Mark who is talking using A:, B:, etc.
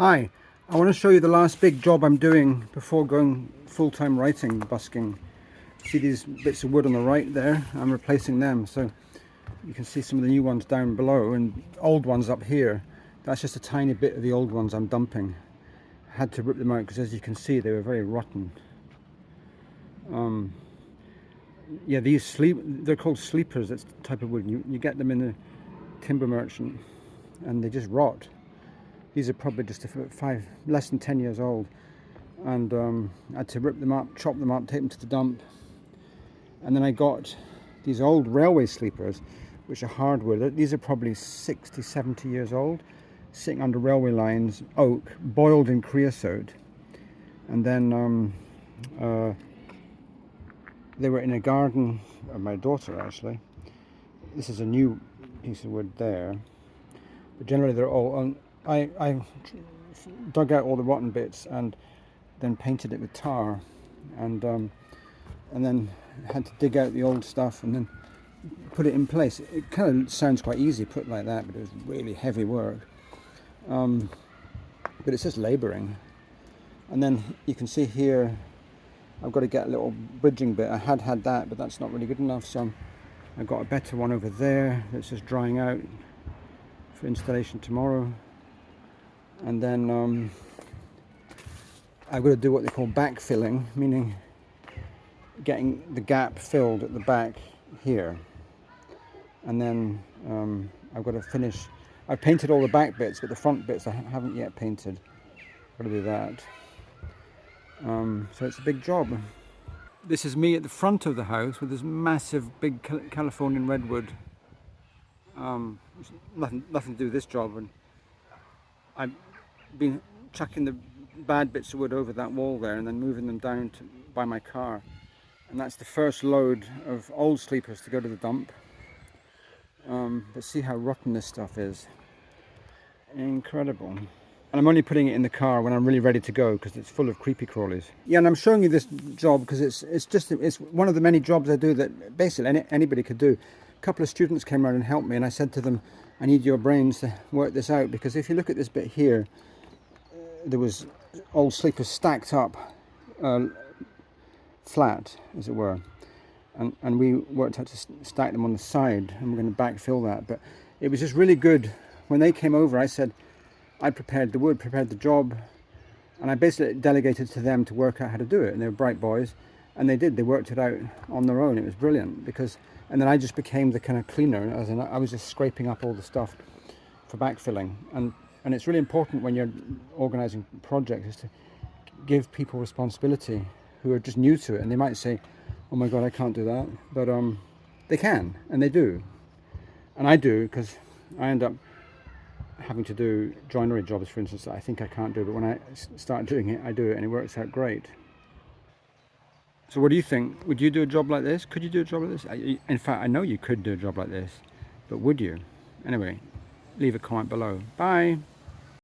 A: Hi, I want to show you the last big job I'm doing before going full-time writing busking. See these bits of wood on the right there? I'm replacing them, so you can see some of the new ones down below and old ones up here. That's just a tiny bit of the old ones I'm dumping. I had to rip them out because, as you can see, they were very rotten. Yeah, they're called sleepers. That's the type of wood. You get them in the timber merchant and they just rot. These are probably just less than 10 years old. And I had to rip them up, chop them up, take them to the dump. And then I got these old railway sleepers, which are hardwood. These are probably 60, 70 years old, sitting under railway lines, oak, boiled in creosote. And then they were in a garden of my daughter, actually. This is a new piece of wood there. But generally they're all... I dug out all the rotten bits and then painted it with tar, and then had to dig out the old stuff and then put it in place. It kind of sounds quite easy put like that, but it was really heavy work. But it's just labouring. And then you can see here I've got to get a little bridging bit. I had that, but that's not really good enough, so I've got a better one over there that's just drying out for installation tomorrow. And then I've got to do what they call backfilling, meaning getting the gap filled at the back here. And then I've got to finish. I've painted all the back bits, but the front bits I haven't yet painted. Got to do that. So it's a big job. This is me at the front of the house with this massive big Californian redwood. Nothing to do with this job. And I've been chucking the bad bits of wood over that wall there and then moving them down by my car. And that's the first load of old sleepers to go to the dump. But see how rotten this stuff is. Incredible. And I'm only putting it in the car when I'm really ready to go because it's full of creepy crawlies. Yeah, and I'm showing you this job because it's one of the many jobs I do that basically anybody could do. A couple of students came around and helped me, and I said to them, I need your brains to work this out, because if you look at this bit here, there was old sleepers stacked up flat, as it were, and we worked out to stack them on the side, and we're going to backfill that. But it was just really good. When they came over, I said I prepared the wood, prepared the job, and I basically delegated to them to work out how to do it. And they were bright boys, and they did. They worked it out on their own. It was brilliant, and then I just became the kind of cleaner, as in I was just scraping up all the stuff for backfilling. And it's really important when you're organising projects is to give people responsibility who are just new to it, and they might say, oh my God, I can't do that. But they can, and they do. And I do, because I end up having to do joinery jobs, for instance, that I think I can't do, but when I start doing it, I do it, and it works out great. So what do you think? Would you do a job like this? Could you do a job like this? In fact, I know you could do a job like this, but would you? Anyway, leave a comment below. Bye.